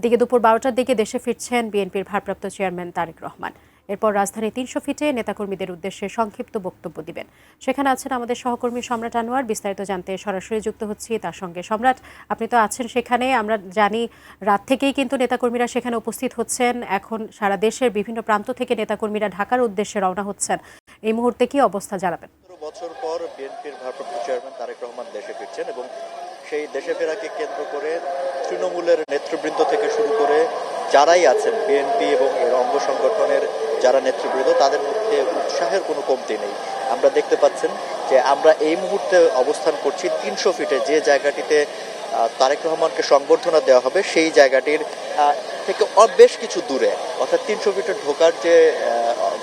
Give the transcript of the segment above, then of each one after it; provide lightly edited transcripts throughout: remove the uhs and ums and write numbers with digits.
দিকে দুপুর 12টার দিকে দেশে ফিরছেন বিএনপির ভারপ্রাপ্ত চেয়ারম্যান তারেক রহমান। এরপর রাজধানী 300 ফিটে নেতাকর্মীদের উদ্দেশ্যে সংক্ষিপ্ত বক্তব্য দিবেন। সেখানে আছেন আমাদের সহকর্মী সম্রাট আনোয়ার। বিস্তারিত জানতে সরাসরি যুক্ত হচ্ছি তার সঙ্গে। সম্রাট, আপনি তো আছেন সেখানে, আমরা জানি রাত থেকেই কিন্তু নেতাকর্মীরা সেখানে উপস্থিত হচ্ছেন। এখন সারা দেশের বিভিন্ন প্রান্ত থেকে নেতাকর্মীরা ঢাকার উদ্দেশ্যে রওনা হচ্ছেন। এই মুহূর্তে কি অবস্থা জানাবেন? বছর পর বিএনপির ভারপ্রাপ্ত চেয়ারম্যান তারেক রহমান দেশে ফিরছেন এবং সেই দেশে ফেরাকে কেন্দ্র করে তৃণমূলের নেতৃবৃন্দ থেকে শুরু করে যারাই আছেন বিএনপি এবং এর অঙ্গ সংগঠনের যারা নেতৃবৃন্দ, তাদের মধ্যে উৎসাহের কোনো কমতি নেই। আমরা দেখতে পাচ্ছেন যে আমরা এই মুহূর্তে অবস্থান করছি 300 ফিটে, যে জায়গাটিতে তারেক রহমানকে সংবর্ধনা দেওয়া হবে সেই জায়গাটির থেকে বেশ কিছু দূরে, অর্থাৎ 300 ফিটে ঢোকার যে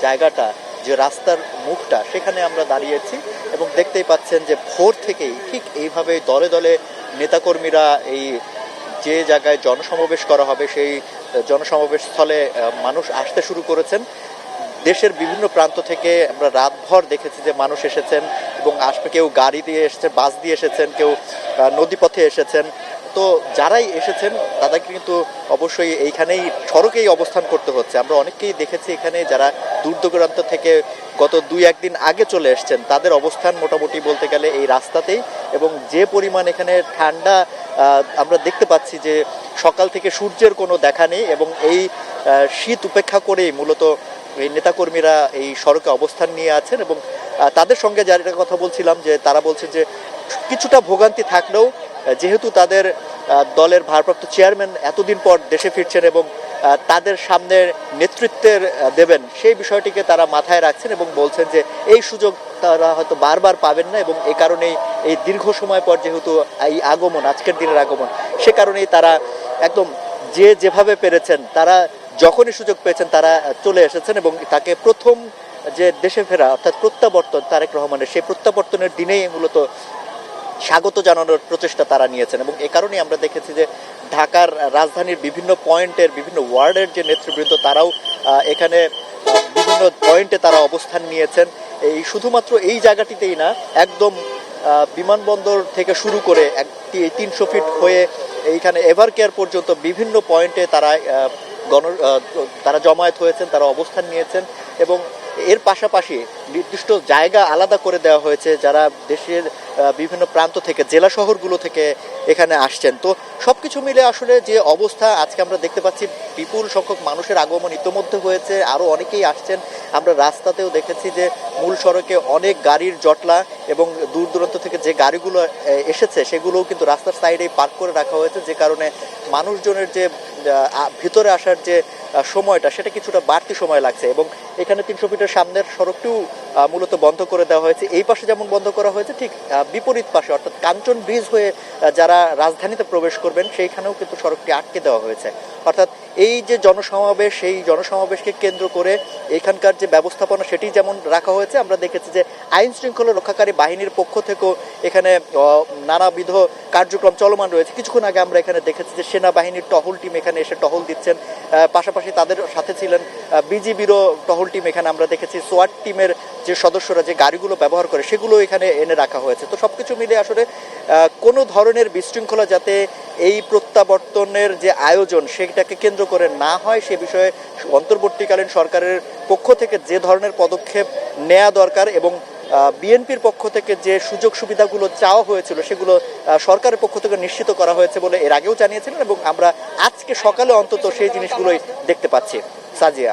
জায়গাটা, যে রাস্তার মুখটা, সেখানে আমরা দাঁড়িয়েছি এবং দেখতেই পাচ্ছেন যে ভোর থেকেই ঠিক এইভাবে দলে দলে নেতাকর্মীরা এই যে জায়গায় জনসমাবেশ করা হবে সেই জনসমাবেশ স্থলে মানুষ আসতে শুরু করেছেন। দেশের বিভিন্ন প্রান্ত থেকে আমরা রাতভর দেখেছি যে মানুষ এসেছেন এবং আসবে, কেউ গাড়ি দিয়ে এসেছেন, বাস দিয়ে এসেছেন, কেউ নদীপথে এসেছেন। তো যারাই এসেছেন তাদেরকে কিন্তু অবশ্যই এইখানেই সড়কেই অবস্থান করতে হচ্ছে। আমরা অনেককেই দেখেছি এখানে যারা দূর দূরান্ত থেকে গত 2-1 দিন আগে চলে এসছেন, তাদের অবস্থান মোটামুটি বলতে গেলে এই রাস্তাতেই। এবং যে পরিমাণ এখানে ঠান্ডা আমরা দেখতে পাচ্ছি যে সকাল থেকে সূর্যের কোনো দেখা নেই এবং এই শীত উপেক্ষা করেই মূলত এই নেতাকর্মীরা এই সড়কে অবস্থান নিয়ে আছেন। এবং তাদের সঙ্গে যারা কথা বলছিলাম, যে তারা বলছে যে কিছুটা ভোগান্তি থাকলেও যেহেতু তাদের দলের ভারপ্রাপ্ত চেয়ারম্যান এতদিন পর দেশে ফিরছেন এবং তাদের সামনে নেতৃত্বের দেবেন, সেই বিষয়টিকে তারা মাথায় রাখছেন এবং বলছেন যে এই সুযোগ তারা হয়তো বারবার পাবেন না এবং এই কারণেই এই দীর্ঘ সময় পর যেহেতু এই আগমন, আজকের দিনের আগমন, সে কারণেই তারা একদম যেভাবে পেরেছেন, তারা যখনই সুযোগ পেয়েছেন তারা চলে এসেছেন এবং তাকে প্রথম যে দেশে ফেরা অর্থাৎ প্রত্যাবর্তন তারেক রহমানের, সেই প্রত্যাবর্তনের দিনেই মূলত স্বাগত জানানোর প্রচেষ্টা তারা নিয়েছেন। এবং এ কারণেই আমরা দেখেছি যে ঢাকার রাজধানীর বিভিন্ন পয়েন্টের, বিভিন্ন ওয়ার্ডের যে নেতৃবৃন্দ, তারাও এখানে বিভিন্ন পয়েন্টে তারা অবস্থান নিয়েছেন। এই শুধুমাত্র এই জায়গাটিতেই না, একদম বিমানবন্দর থেকে শুরু করে 300 ফিট হয়ে এইখানে এভার কেয়ার পর্যন্ত বিভিন্ন পয়েন্টে তারা জমায়েত হয়েছেন, তারা অবস্থান নিয়েছেন। এবং এর পাশাপাশি নির্দিষ্ট জায়গা আলাদা করে দেওয়া হয়েছে যারা দেশের বিভিন্ন প্রান্ত থেকে, জেলা শহরগুলো থেকে এখানে আসছেন। তো সবকিছু মিলে আসলে যে অবস্থা আজকে আমরা দেখতে পাচ্ছি, বিপুল সংখ্যক মানুষের আগমন ইতোমধ্যে হয়েছে, আরও অনেকেই আসছেন। আমরা রাস্তাতেও দেখেছি যে মূল সড়কে অনেক গাড়ির জটলা এবং দূর দূরান্ত থেকে যে গাড়িগুলো এসেছে সেগুলোও কিন্তু রাস্তার সাইডেই পার্ক করে রাখা হয়েছে, যে কারণে মানুষজনের যে ভিতরে আসার যে সময়টা, সেটা কিছুটা বাড়তি সময় লাগছে। এবং এখানে 300 ফিটের সামনের সড়কটিও মূলত বন্ধ করে দেওয়া হয়েছে। এই পাশে যেমন বন্ধ করা হয়েছে, ঠিক বিপরীত পাশে অর্থাৎ কাঞ্চন ব্রিজ হয়ে যারা রাজধানীতে প্রবেশ করবেন সেইখানেও কিন্তু সড়কটি আটকে দেওয়া হয়েছে। অর্থাৎ এই যে জনসমাবেশ, সেই জনসমাবেশকে কেন্দ্র করে এখানকার যে ব্যবস্থাপনা সেটি যেমন রাখা হয়েছে, আমরা দেখেছি যে আইন শৃঙ্খলা রক্ষাকারী বাহিনীর পক্ষ থেকেও এখানে নানাবিধ কার্যক্রম চলমান রয়েছে। কিছুক্ষণ আগে আমরা এখানে দেখেছি যে সেনাবাহিনীর টহল টিম এখানে এসে টহল দিচ্ছেন, পাশাপাশি তাদের সাথে ছিলেন বিজিবিরও টহল টিম। এখানে আমরা দেখেছি সোয়াট টিমের যে সদস্যরা যে গাড়িগুলো ব্যবহার করে সেগুলো এখানে এনে রাখা হয়েছে। তো সবকিছু মিলে আসলে কোনো ধরনের বিশৃঙ্খলা যাতে এই প্রত্যাবর্তনের যে আয়োজন সেটাকে কেন্দ্র করে না হয়, সে বিষয়ে অন্তর্বর্তীকালীন সরকারের পক্ষ থেকে যে ধরনের পদক্ষেপ নেওয়া দরকার এবং বিএনপির পক্ষ থেকে যে সুযোগ সুবিধাগুলো চাওয়া হয়েছিল সেগুলো সরকারের পক্ষ থেকে নিশ্চিত করা হয়েছে বলে এর আগেও জানিয়েছিলেন এবং আমরা আজকে সকালে অন্তত সেই জিনিসগুলোই দেখতে পাচ্ছি। সাজিয়া।